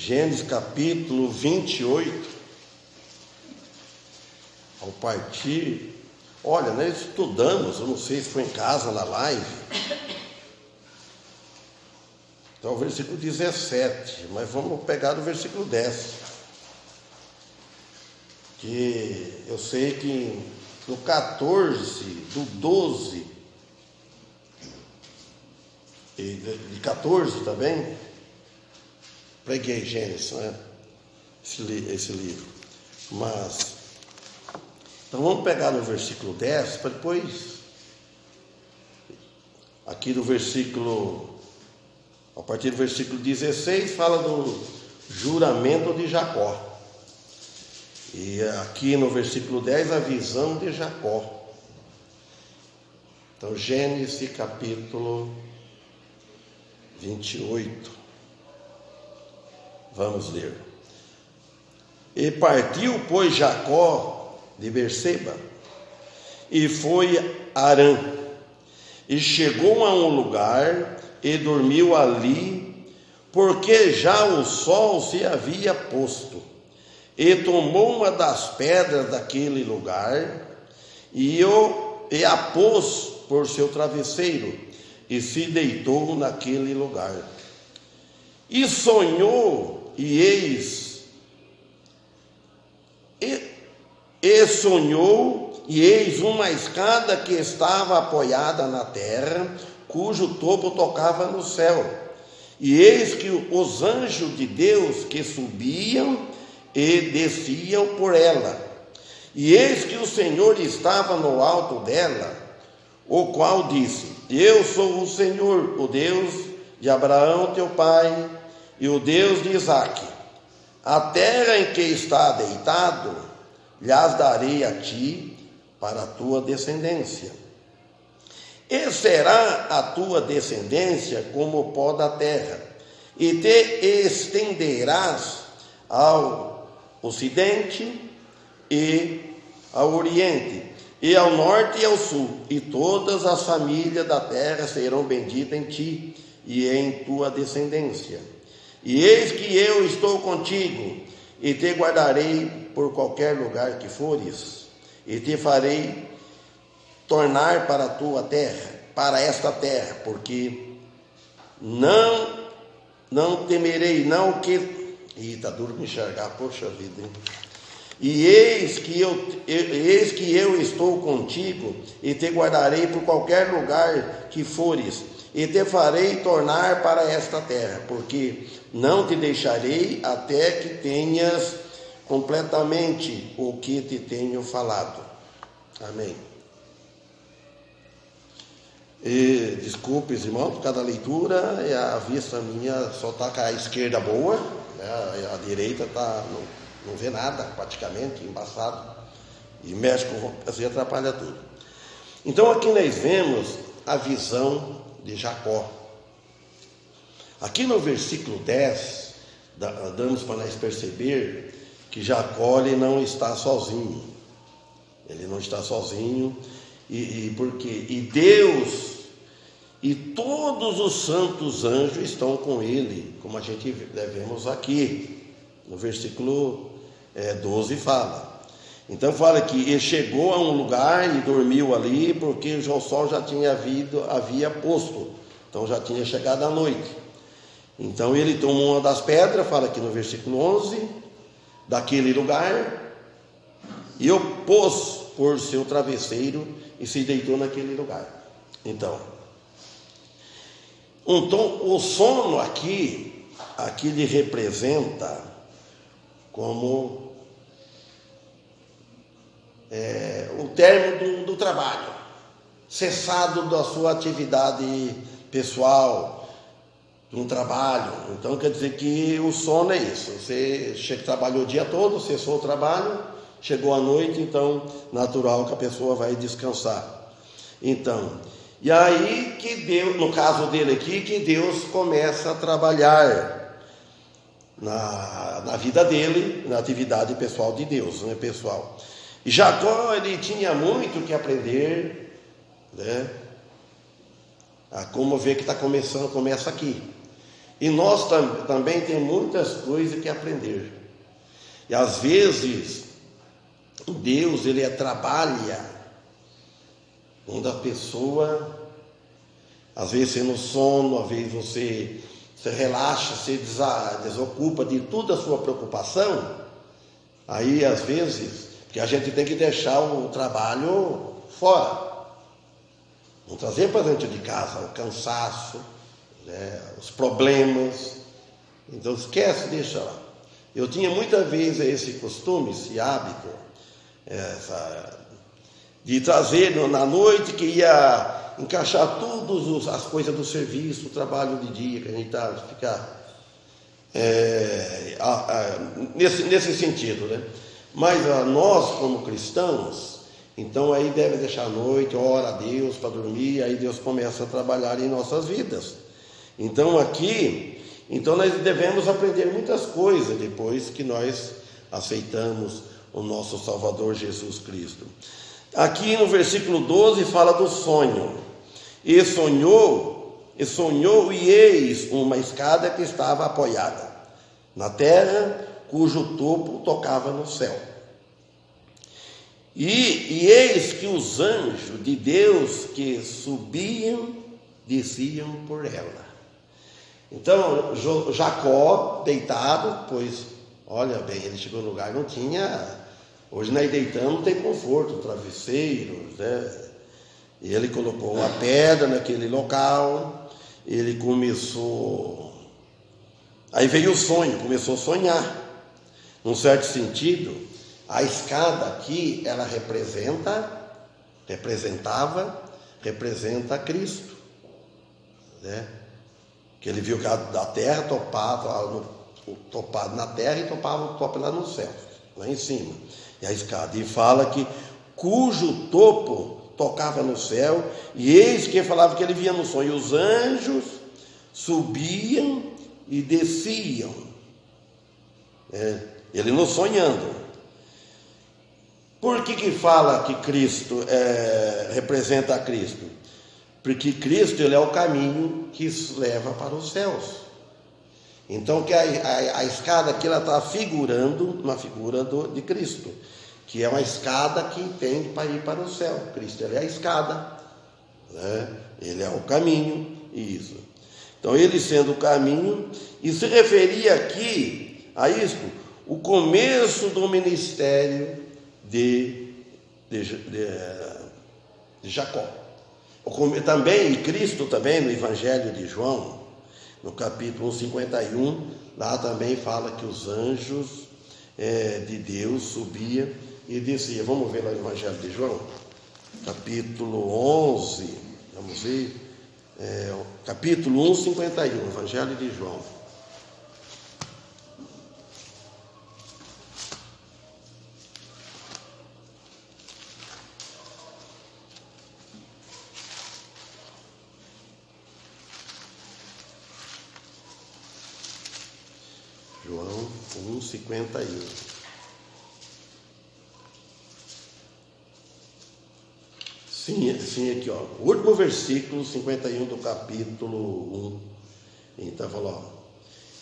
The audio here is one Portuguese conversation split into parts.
Gênesis capítulo 28, ao partir, olha, nós estudamos, eu não sei se foi em casa, na live, então o versículo 17, mas vamos pegar do versículo 10, que eu sei que no 14, do 12, e de 14 também, preguei Gênesis, né? Esse livro. Mas, então vamos pegar no versículo 10, para depois, aqui do versículo, a partir do versículo 16, fala do juramento de Jacó. E aqui no versículo 10, a visão de Jacó. Então, Gênesis capítulo 28. Vamos ler. E partiu, pois, Jacó de Berseba, e foi a Harã, e chegou a um lugar, e dormiu ali, porque já o sol se havia posto. E tomou uma das pedras daquele lugar, e a pôs por seu travesseiro, e se deitou naquele lugar. E sonhou, e eis uma escada que estava apoiada na terra, cujo topo tocava no céu. E eis que os anjos de Deus que subiam e desciam por ela. E eis que o Senhor estava no alto dela, o qual disse: Eu sou o Senhor, o Deus de Abraão teu pai, e o Deus de Isaque. A terra em que está deitado, lhas darei a ti para a tua descendência. E será a tua descendência como o pó da terra, e te estenderás ao ocidente e ao oriente, e ao norte e ao sul, e todas as famílias da terra serão benditas em ti e em tua descendência. E eis que eu estou contigo, e te guardarei por qualquer lugar que fores, e te farei tornar para a tua terra, para esta terra, porque não temerei, não que... Está duro me enxergar, poxa vida, hein? E eis que eu estou contigo, e te guardarei por qualquer lugar que fores, e te farei tornar para esta terra, porque não te deixarei até que tenhas completamente o que te tenho falado. Amém. E, desculpe, irmão, por cada leitura, a vista minha só está com a esquerda boa, né? A direita não vê nada, praticamente, embaçado, e mexe com assim, atrapalha tudo. Então aqui nós vemos a visão de Jacó. Aqui no versículo 10, damos para nós perceber que Jacó ele não está sozinho. Ele não está sozinho, porque Deus e todos os santos anjos estão com ele, como a gente vemos aqui, no versículo 12 fala. Então fala que ele chegou a um lugar e dormiu ali, porque o sol já havia posto, então já tinha chegado a noite. Então ele tomou uma das pedras, fala aqui no versículo 11, daquele lugar, e o pôs por seu travesseiro e se deitou naquele lugar. Então o sono aqui lhe representa como o término do trabalho, cessado da sua atividade pessoal, um trabalho. Então quer dizer que o sono é isso, você trabalhou o dia todo, cessou o trabalho, chegou à noite, então natural que a pessoa vai descansar. Então, e aí que Deus, no caso dele aqui, que Deus começa a trabalhar na vida dele, na atividade pessoal de Deus, né, pessoal. E Jacó, ele tinha muito que aprender, né? A como ver que está começando, começa aqui. E nós também temos muitas coisas que aprender. E às vezes, Deus, Ele trabalha quando a pessoa, às vezes você no sono, às vezes você relaxa, você desocupa de toda a sua preocupação. Aí, às vezes, que a gente tem que deixar o trabalho fora. Não trazer para dentro de casa o cansaço, né, os problemas. Então, esquece, deixa lá. Eu tinha muitas vezes esse costume, esse hábito, de trazer na noite, que ia encaixar todas as coisas do serviço, o trabalho de dia, que a gente ficar nesse sentido, né? Mas nós, como cristãos, então aí deve deixar a noite, ora a Deus para dormir, aí Deus começa a trabalhar em nossas vidas. Então nós devemos aprender muitas coisas depois que nós aceitamos o nosso Salvador Jesus Cristo. Aqui no versículo 12 fala do sonho. E sonhou, e eis uma escada que estava apoiada na terra, cujo topo tocava no céu. E eis que os anjos de Deus que subiam, desciam por ela. Então, Jacó, deitado, pois, olha bem, ele chegou no lugar, não tinha, hoje nós deitamos, não tem conforto, travesseiros, né? E ele colocou uma pedra naquele local, ele começou, aí veio o sonho, começou a sonhar. Num certo sentido, a escada aqui, ela representa Cristo, né? Que ele viu que a terra topado na terra e topava o topo lá no céu, lá em cima. E a escada, e fala que cujo topo tocava no céu, e eis que falava que ele via no sonho, os anjos subiam e desciam. Ele não sonhando. Por que fala que Cristo representa a Cristo? Porque Cristo, ele é o caminho que leva para os céus. Então, que a escada aqui, ela está figurando uma figura de Cristo, que é uma escada que tem para ir para o céu. Cristo, ele é a escada, né? Ele é o caminho, isso. Então, ele sendo o caminho, e se referia aqui a isso, o começo do ministério de Jacó. Também, e Cristo também, no Evangelho de João, no capítulo 1:51, lá também fala que os anjos de Deus subiam e desciam. Vamos ver lá no Evangelho de João, capítulo 11, vamos ver, capítulo 1:51, Evangelho de João. João 1:51. Sim, aqui, ó. O último versículo, 51 do capítulo 1. Então falou,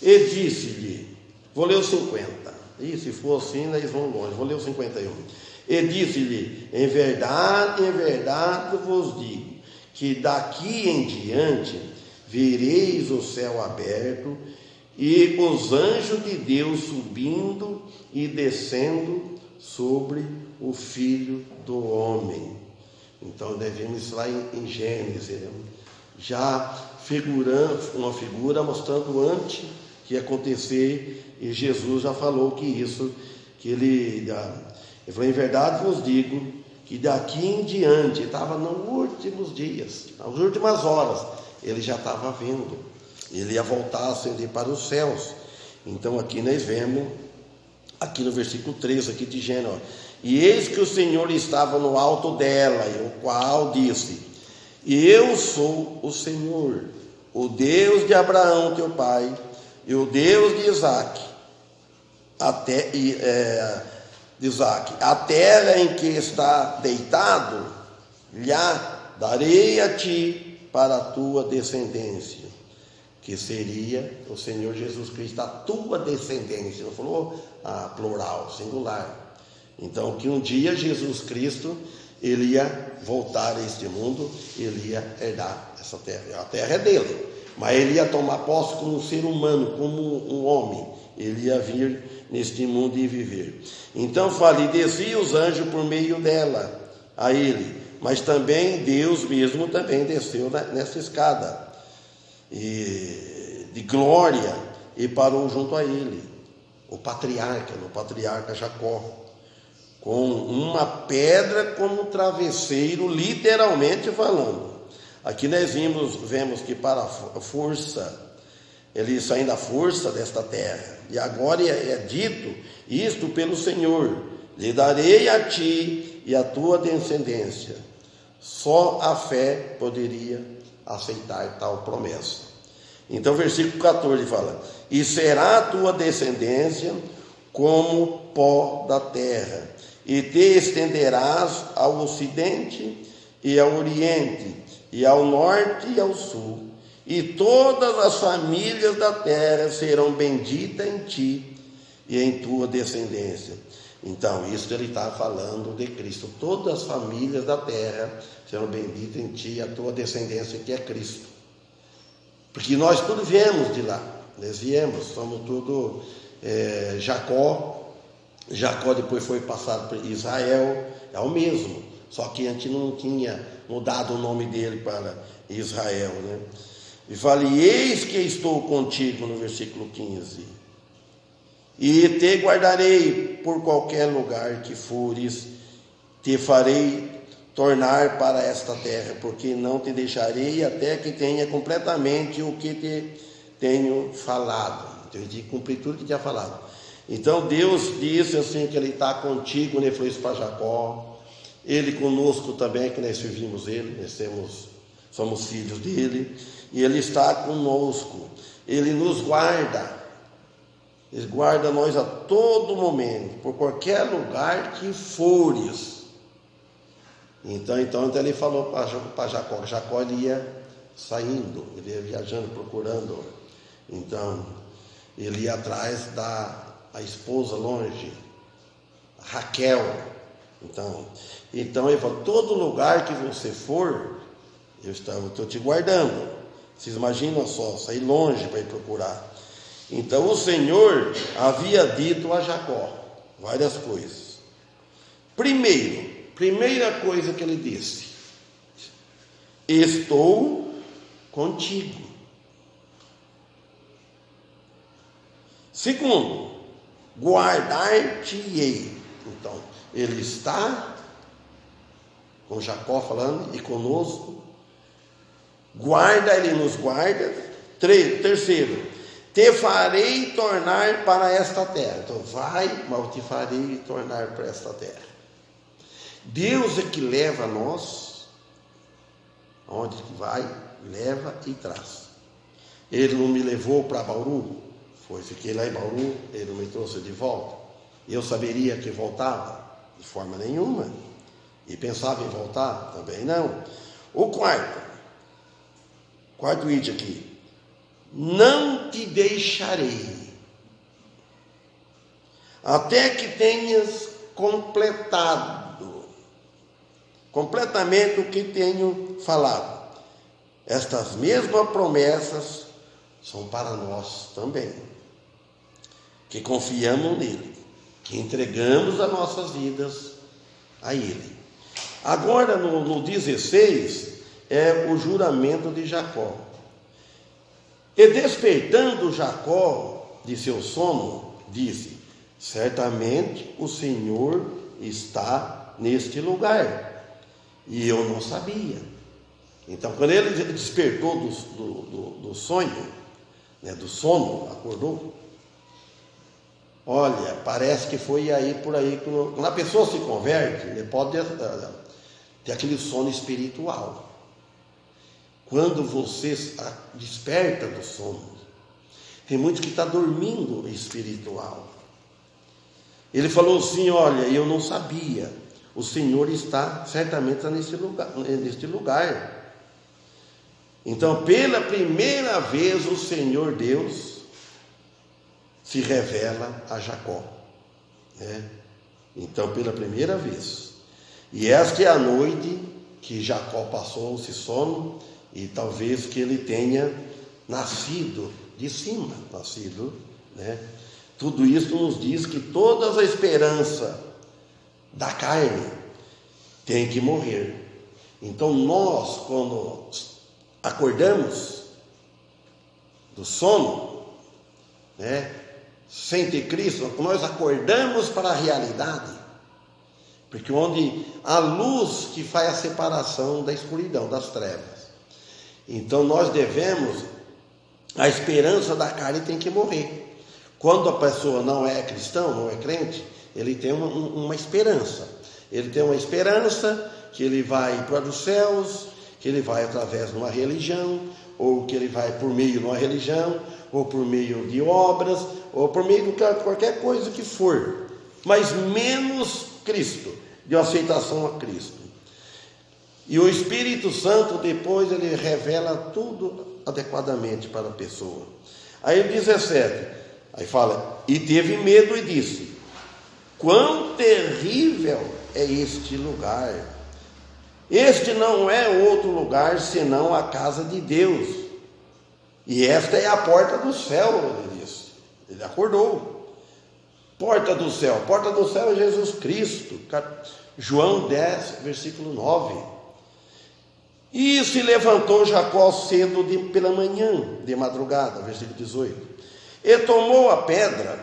e disse-lhe, vou ler o 50. E se for assim, nós vamos longe. Vou ler o 51. E disse-lhe, em verdade vos digo, que daqui em diante vereis o céu aberto e os anjos de Deus subindo e descendo sobre o Filho do Homem. Então devemos ir lá em Gênesis, já figurando, uma figura mostrando antes que ia acontecer, e Jesus já falou que ele falou, em verdade vos digo, que daqui em diante, estava nos últimos dias, nas últimas horas, ele já estava vindo, ele ia voltar a ascender para os céus. Então aqui nós vemos, aqui no versículo 3 aqui de Gênesis, e eis que o Senhor estava no alto dela, e o qual disse, eu sou o Senhor, o Deus de Abraão teu pai, e o Deus de Isaac, a terra em que está deitado, lhe darei a ti para a tua descendência. que seria o Senhor Jesus Cristo, a tua descendência. Não falou plural, singular. Então, que um dia Jesus Cristo, ele ia voltar a este mundo, ele ia herdar essa terra. A terra é dele, mas ele ia tomar posse como um ser humano, como um homem. Ele ia vir neste mundo e viver. Então fala, e descia os anjos por meio dela, a ele. Mas também Deus mesmo também desceu nessa escada de glória e parou junto a ele, o patriarca Jacó, com uma pedra como travesseiro, literalmente falando. Aqui nós vemos que para a força, ele saindo da força desta terra, e agora é dito isto pelo Senhor: lhe darei a ti e a tua descendência. Só a fé poderia aceitar tal promessa. Então, versículo 14 fala: e será a tua descendência como pó da terra, e te estenderás ao ocidente e ao oriente, e ao norte e ao sul, e todas as famílias da terra serão benditas em ti e em tua descendência. Então, isso ele está falando de Cristo. Todas as famílias da terra serão benditas em ti e a tua descendência, que é Cristo. Porque nós tudo viemos de lá. Nós viemos, somos tudo Jacó. Jacó depois foi passado por Israel, é o mesmo. Só que a gente não tinha mudado o nome dele para Israel, né? E fala, eis que estou contigo, no versículo 15, e te guardarei por qualquer lugar que fores, te farei tornar para esta terra, porque não te deixarei até que tenha completamente o que te tenho falado. Então, eu tinha que cumprir tudo que tinha falado. Então, Deus disse assim, que ele está contigo, né? Foi isso para Jacó, ele conosco também, que nós servimos ele, nós somos filhos dele, e ele está conosco, ele nos guarda. Ele guarda nós a todo momento, por qualquer lugar que fores. Então ele falou para Jacó. Jacó ele ia saindo, ele ia viajando, procurando. Então, ele ia atrás da esposa longe, Raquel. Então ele falou, todo lugar que você for, eu estou te guardando. Vocês imaginam só, sair longe para ir procurar. Então o Senhor havia dito a Jacó várias coisas. Primeira coisa que ele disse: estou contigo. Segundo, guardar-te-ei. Então, ele está com Jacó falando e conosco. Guarda, ele nos guarda. Terceiro, te farei tornar para esta terra. Então vai, mas eu te farei tornar para esta terra. Deus é que leva nós, onde que vai, leva e traz. Ele não me levou para Bauru, fiquei lá em Bauru, ele não me trouxe de volta. Eu saberia que voltava? De forma nenhuma. E pensava em voltar? Também não. O quarto item aqui: não te deixarei até que tenhas completamente o que tenho falado. Estas mesmas promessas são para nós também, que confiamos nele, que entregamos as nossas vidas a ele. Agora no 16 é o juramento de Jacó. E despertando Jacó de seu sono, disse: certamente o Senhor está neste lugar, e eu não sabia. Então, quando ele despertou do sonho, né, do sono, acordou. Olha, parece que foi aí por aí. Quando a pessoa se converte, ele pode ter aquele sono espiritual. Quando você desperta do sono, tem muitos que estão dormindo espiritual. Ele falou assim: olha, eu não sabia, o Senhor certamente está neste lugar. Então, pela primeira vez, o Senhor Deus se revela a Jacó, né? Então, pela primeira vez. E esta é a noite que Jacó passou esse sono, e talvez que ele tenha nascido de cima, né? Tudo isso nos diz que toda a esperança da carne tem que morrer. Então nós, quando acordamos do sono, né, sem ter Cristo, nós acordamos para a realidade, porque onde a luz que faz a separação da escuridão, das trevas. Então nós devemos, a esperança da carne tem que morrer. Quando a pessoa não é cristão, não é crente, ele tem uma esperança. Ele tem uma esperança que ele vai para os céus, que ele vai através de uma religião, ou que ele vai por meio de uma religião, ou por meio de obras, ou por meio de qualquer coisa que for, mas menos Cristo, de aceitação a Cristo. E o Espírito Santo depois ele revela tudo adequadamente para a pessoa. Aí o 17, aí fala, e teve medo e disse, quão terrível é este lugar. Este não é outro lugar senão a casa de Deus, e esta é a porta do céu, ele disse. Ele acordou. Porta do céu é Jesus Cristo. João 10, versículo 9. E se levantou Jacó cedo pela manhã, de madrugada, versículo 18, e tomou a pedra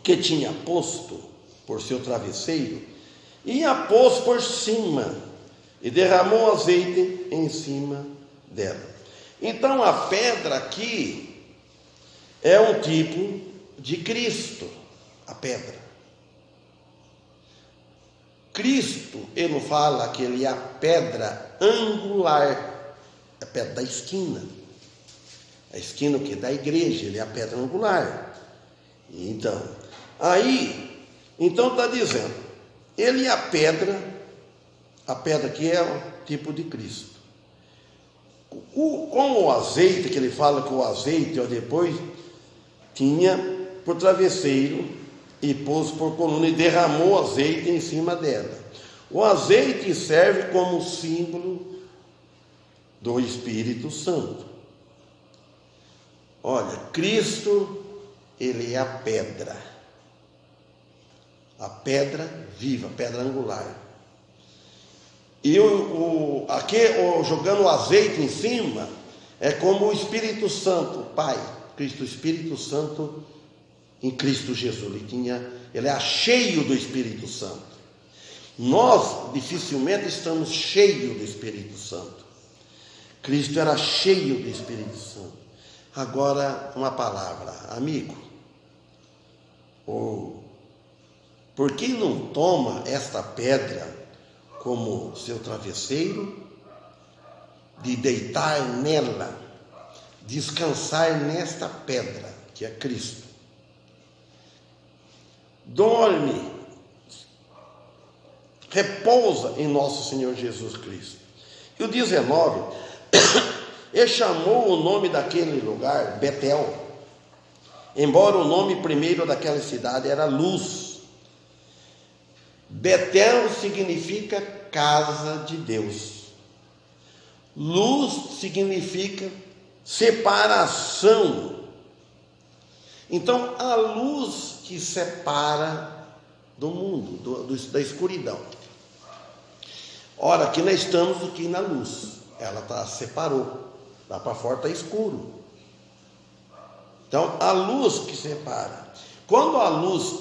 que tinha posto por seu travesseiro, e a pôs por cima, e derramou azeite em cima dela. Então a pedra aqui é um tipo de Cristo, a pedra. Cristo, ele não fala que ele é a pedra angular, é a pedra da esquina. A esquina que é da igreja, ele é a pedra angular. Então está dizendo, ele é a pedra que é o tipo de Cristo. Com o azeite, que ele fala que o azeite, depois tinha por travesseiro, e pôs por coluna, e derramou azeite em cima dela. O azeite serve como símbolo do Espírito Santo. Olha, Cristo, ele é a pedra viva, a pedra angular. E aqui, jogando o azeite em cima, é como o Espírito Santo, o Pai, Cristo, o Espírito Santo em Cristo Jesus. Ele é cheio do Espírito Santo. Nós dificilmente estamos cheios do Espírito Santo. Cristo era cheio do Espírito Santo. Agora, uma palavra, amigo, por que não toma esta pedra como seu travesseiro, de deitar nela, descansar nesta pedra, que é Cristo? Dorme, repousa em nosso Senhor Jesus Cristo. E o 19, ele chamou o nome daquele lugar Betel, embora o nome primeiro daquela cidade era Luz. Betel significa casa de Deus. Luz significa separação. Então, a luz que separa do mundo, da escuridão. Ora, aqui nós estamos aqui na luz. Ela separou. Lá para fora está escuro. Então, a luz que separa. Quando a luz,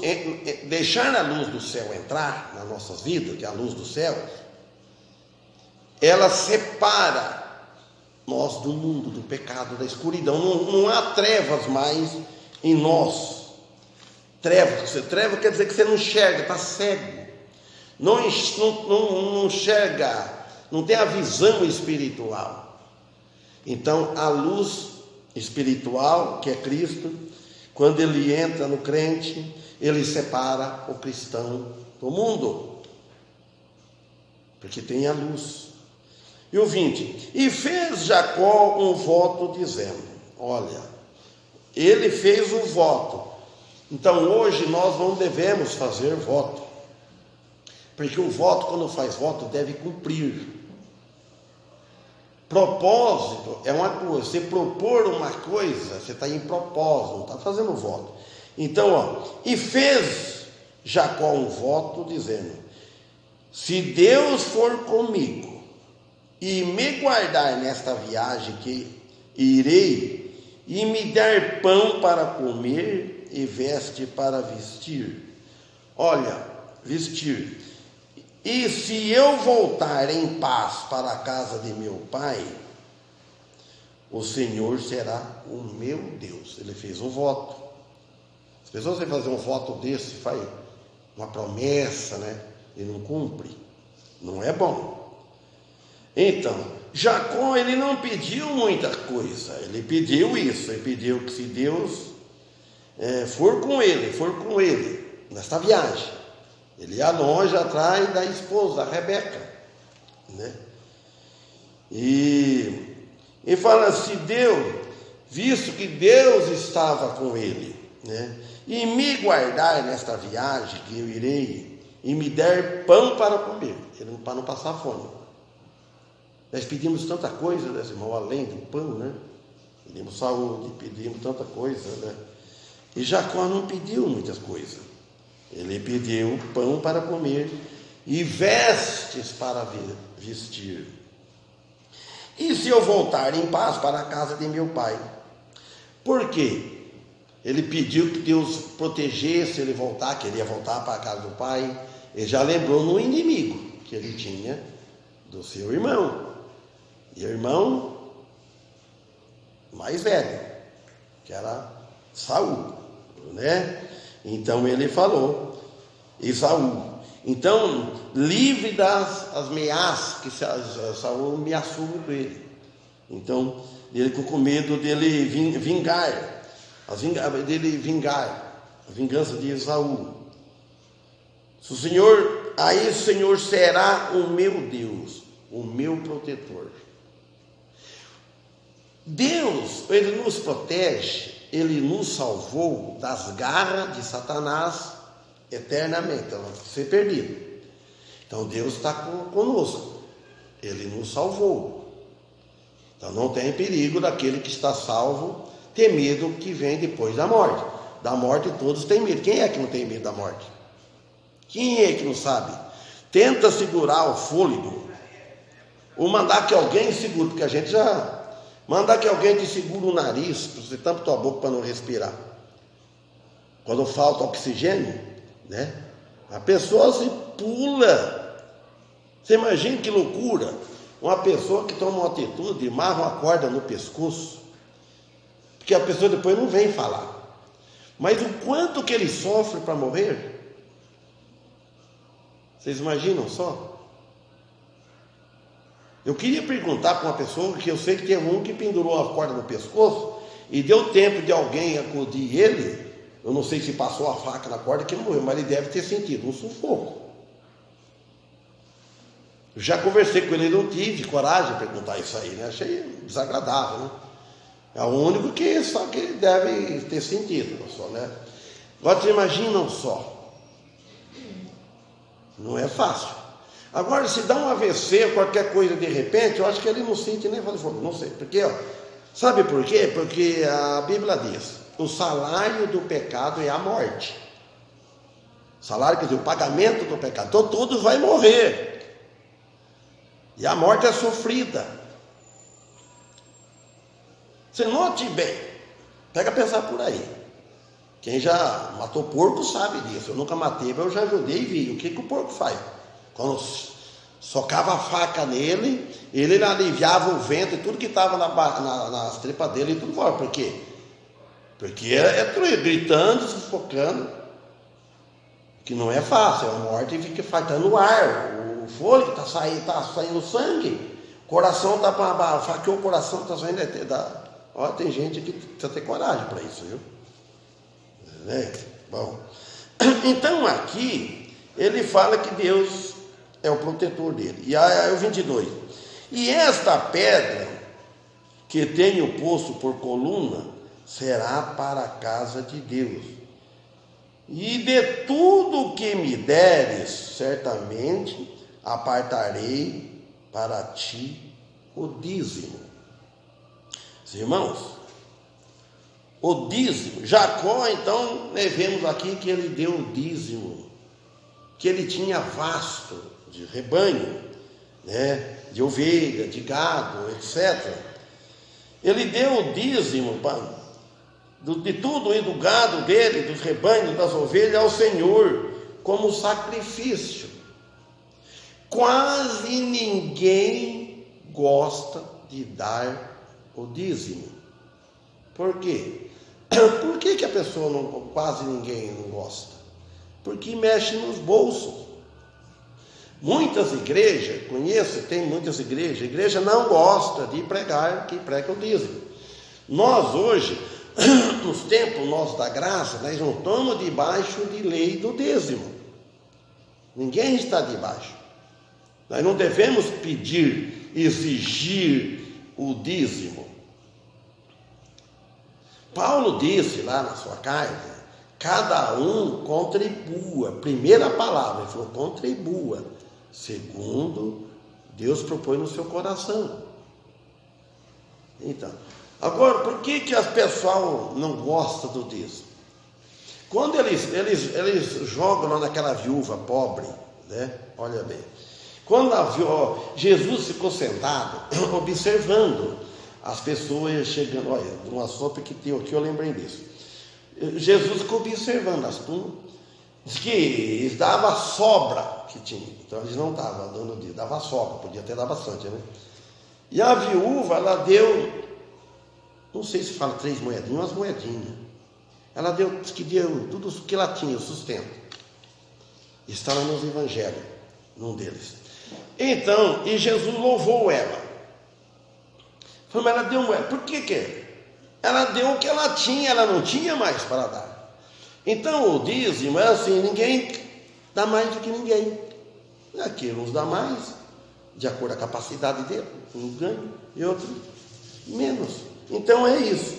deixar a luz do céu entrar nas nossas vidas, que é a luz do céu, ela separa nós do mundo, do pecado, da escuridão. Não há trevas mais em nós. Treva quer dizer que você não enxerga, está cego. Não enxerga, não tem a visão espiritual. Então, a luz espiritual, que é Cristo, quando ele entra no crente, ele separa o cristão do mundo, porque tem a luz. E o 20: e fez Jacó um voto dizendo, olha, ele fez um voto. Então hoje nós não devemos fazer voto, porque o voto, quando faz voto, deve cumprir. Propósito é uma coisa, você propor uma coisa, você está em propósito, não está fazendo voto. Então, e fez Jacó um voto dizendo, se Deus for comigo e me guardar nesta viagem que irei, e me der pão para comer e veste para vestir, olha, vestir, e se eu voltar em paz para a casa de meu pai, o Senhor será o meu Deus. Ele fez um voto. As pessoas vão fazer um voto desse, faz uma promessa, né? E não cumpre. Não é bom. Então, Jacó, ele não pediu muita coisa. Ele pediu isso. Ele pediu que se Deus for com ele nesta viagem. Ele ia longe atrás da esposa, a Rebeca, né? E fala assim, visto que Deus estava com ele, né? E me guardar nesta viagem que eu irei, e me der pão para comer, para não passar fome. Nós pedimos tanta coisa, né, irmão, além do pão, né? Pedimos saúde, pedimos tanta coisa, né? E Jacó não pediu muitas coisas. Ele pediu pão para comer e vestes para vestir. E se eu voltar em paz para a casa de meu pai? Por quê? Ele pediu que Deus protegesse ele voltar, que ele ia voltar para a casa do pai. Ele já lembrou no inimigo que ele tinha do seu irmão. E o irmão mais velho, que era Saul, né? Então ele falou, Esaú, então livre das ameaças que Saul ameaçou com ele. Então ele ficou com medo dele vingar a vingança de Esaú. Aí o Senhor será o meu Deus, o meu protetor. Deus, ele nos protege. Ele nos salvou das garras de Satanás eternamente, então não vai ser perdido. Então Deus está conosco, Ele nos salvou. Então não tem perigo daquele que está salvo ter medo que vem depois da morte. Da morte todos têm medo. Quem é que não tem medo da morte? Quem é que não sabe? Tenta segurar o fôlego, ou mandar que alguém segure, porque a gente já... Mandar que alguém te segure o nariz, você tampa tua boca para não respirar. Quando falta oxigênio, né? A pessoa se pula. Você imagina que loucura. Uma pessoa que toma uma atitude, amarra uma corda no pescoço, porque a pessoa depois não vem falar. Mas o quanto que ele sofre para morrer? Vocês imaginam só? Eu queria perguntar para uma pessoa, que eu sei que tem um que pendurou a corda no pescoço e deu tempo de alguém acudir ele. Eu não sei se passou a faca na corda que ele morreu, mas ele deve ter sentido um sufoco. Eu já conversei com ele, não tive coragem de perguntar isso aí, né? Achei desagradável, né? É o único que só que ele deve ter sentido, só, né? Agora, vocês imaginam só. Não é fácil. Agora, se dá um AVC, qualquer coisa de repente, eu acho que ele não sente nem fazer fogo, não sei. Porque, sabe por quê? Porque a Bíblia diz, o salário do pecado é a morte. Salário, quer dizer, o pagamento do pecado. Então, todos vai morrer. E a morte é sofrida. Você note bem, pega a pensar por aí. Quem já matou porco sabe disso. Eu nunca matei, mas eu já ajudei e vi. O que o porco faz? Quando socava a faca nele, ele aliviava o vento e tudo que estava nas tripas dele e tudo fora. Por quê? Porque gritando, sufocando, que não é fácil, é a morte fica faltando o ar, o fôlego está saindo sangue, o coração está para faquear, o coração está saindo. Ó, tem gente que precisa ter coragem para isso, viu? Bom, então aqui ele fala que Deus é o protetor dele. E aí o 22, E esta pedra, que tenho posto por coluna, será para a casa de Deus. E de tudo que me deres, certamente apartarei para ti o dízimo. Irmãos, o dízimo, Jacó, então, vemos aqui que ele deu o dízimo, que ele tinha vasto de rebanho, de ovelha, de gado, etc. Ele deu o dízimo de tudo e do gado dele, dos rebanhos, das ovelhas, ao Senhor, como sacrifício. Quase ninguém gosta de dar o dízimo. Por quê? Por que a pessoa quase ninguém não gosta? Porque mexe nos bolsos. Muitas igrejas, tem muitas igrejas, a igreja não gosta de pregar, que prega o dízimo. Nós hoje, nos tempos nossos da graça, nós não estamos debaixo de lei do dízimo. Ninguém está debaixo. Nós não devemos pedir, exigir o dízimo. Paulo disse lá na sua carta, cada um contribua. Primeira palavra, ele falou, contribua. Segundo, Deus propõe no seu coração. Então, agora, por que as pessoas não gostam do dízimo? Quando eles jogam lá naquela viúva pobre, olha bem, quando Jesus ficou sentado, observando as pessoas chegando, olha, uma sopa que tem aqui, eu lembrei disso. Jesus ficou observando as turmas, diz que eles davam a sobra que tinha, então eles não estavam dando dízimo, dava sobra, podia ter dado bastante, né? E a viúva, ela deu, não sei se fala 3 moedinhas, umas moedinhas. Ela deu tudo o que ela tinha, o sustento. Está lá nos evangelhos, num deles. Então, e Jesus louvou ela. Falou, mas ela deu moeda. Por que? Ela deu o que ela tinha, ela não tinha mais para dar. Então, o dízimo é assim, ninguém dá mais do que ninguém. Aquele uns dá mais, de acordo com a capacidade dele, um ganha e outro menos. Então é isso.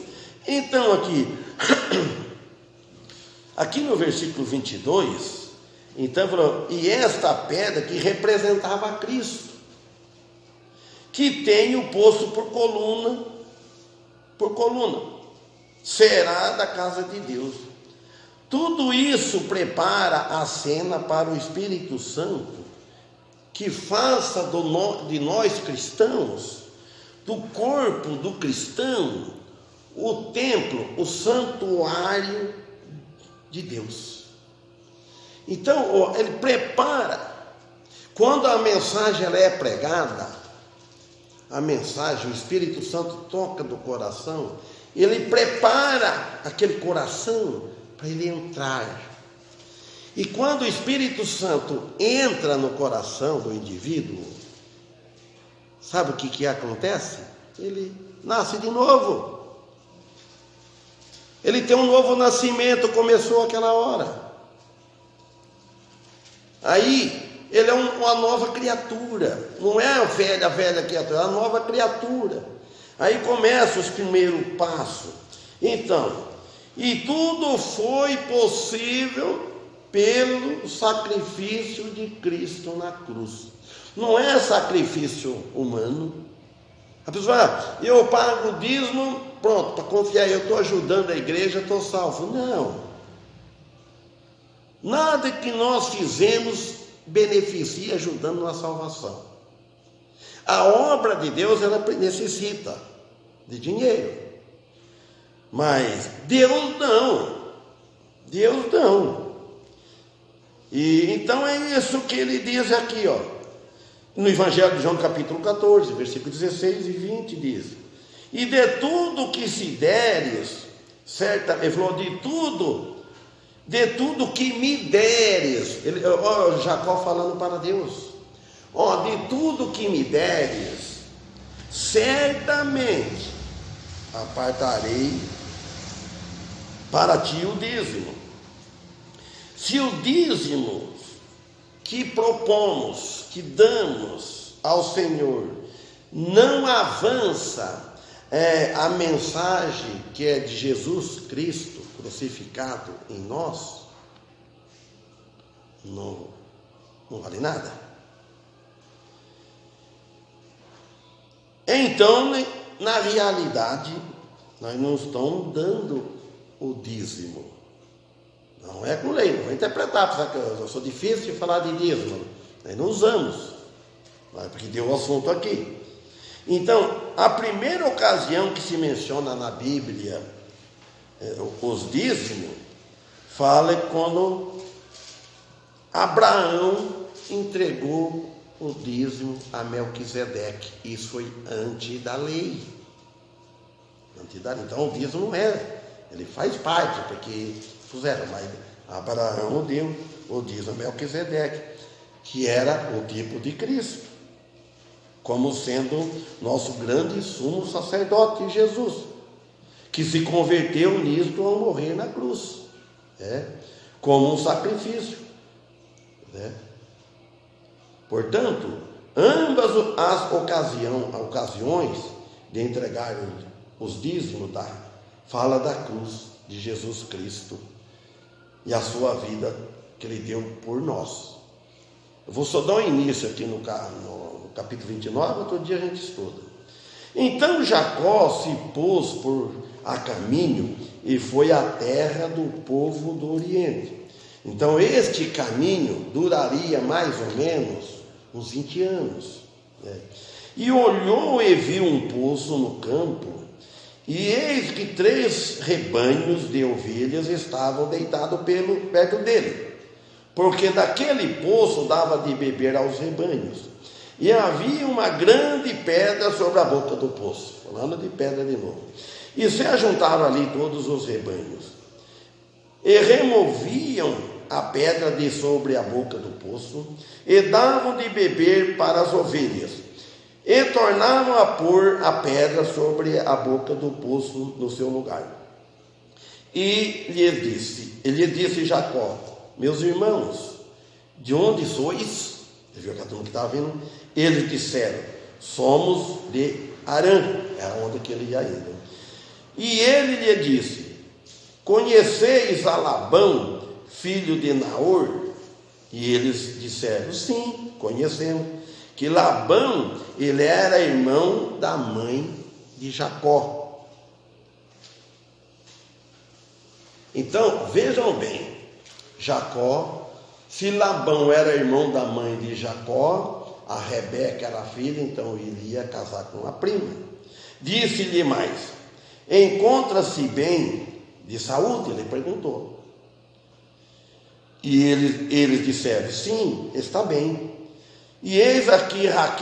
Então aqui no versículo 22, então falou, e esta pedra que representava a Cristo, que tenho posto por coluna, será da casa de Deus. Tudo isso prepara a cena para o Espírito Santo, que faça de nós cristãos, do corpo do cristão, o templo, o santuário de Deus. Então, ele prepara. Quando a mensagem ela é pregada, a mensagem, o Espírito Santo toca do coração, ele prepara aquele coração para ele entrar. E quando o Espírito Santo entra no coração do indivíduo, sabe o que acontece? Ele nasce de novo. Ele tem um novo nascimento, começou aquela hora. Aí, ele é uma nova criatura. Não é a velha criatura, é a nova criatura. Aí começa os primeiros passos. Então, e tudo foi possível pelo sacrifício de Cristo na cruz. Não é sacrifício humano. A pessoa, eu pago o dízimo, pronto, para confiar, eu estou ajudando a igreja, estou salvo. Não. Nada que nós fizemos beneficia ajudando na salvação. A obra de Deus, ela necessita de dinheiro. Mas Deus não. Deus não. E então é isso que ele diz aqui, no Evangelho de João, capítulo 14, versículo 16 e 20, diz: e de tudo que se deres, ele falou, de tudo que me deres, Jacó falando para Deus, de tudo que me deres, certamente apartarei para ti o dízimo. Se o dízimo que propomos, que damos ao Senhor, não avança a mensagem que é de Jesus Cristo crucificado em nós, não vale nada. Então, na realidade, nós não estamos dando o dízimo. Não é com lei, não vou interpretar, porque eu sou difícil de falar de dízimo. Nós não usamos, porque deu o assunto aqui. Então, a primeira ocasião que se menciona na Bíblia os dízimos, fala quando Abraão entregou o dízimo a Melquisedeque. Isso foi antes da lei. Então o dízimo ele faz parte, porque puseram, mas Abraão deu o dízimo a Melquisedeque, que era o tipo de Cristo, como sendo nosso grande sumo sacerdote Jesus, que se converteu nisto ao morrer na cruz, como um sacrifício. Portanto, ambas as ocasiões de entregar os dízimos fala da cruz de Jesus Cristo e a sua vida que ele deu por nós. Eu vou só dar um início aqui no capítulo 29, outro dia a gente estuda. Então Jacó se pôs a caminho e foi à terra do povo do Oriente. Então este caminho duraria mais ou menos uns 20 anos. E olhou e viu um poço no campo, e eis que 3 rebanhos de ovelhas estavam deitados perto dele, porque daquele poço dava de beber aos rebanhos. E havia uma grande pedra sobre a boca do poço, falando de pedra de novo. E se ajuntaram ali todos os rebanhos, e removiam a pedra de sobre a boca do poço, e davam de beber para as ovelhas, e tornavam a pôr a pedra sobre a boca do poço no seu lugar. E lhe disse Jacó: meus irmãos, de onde sois? Você viu que que estava vindo? Eles disseram: somos de Harã, era onde que ele ia indo. E ele lhe disse: conheceis a Labão, filho de Naor? E eles disseram: sim, conhecemos. Que Labão, ele era irmão da mãe de Jacó. Então, vejam bem, Jacó, se Labão era irmão da mãe de Jacó, a Rebeca era filha, então ele ia casar com a prima. Disse-lhe mais: encontra-se bem de saúde? Ele perguntou. E eles disseram: sim, está bem. E eis aqui Raquel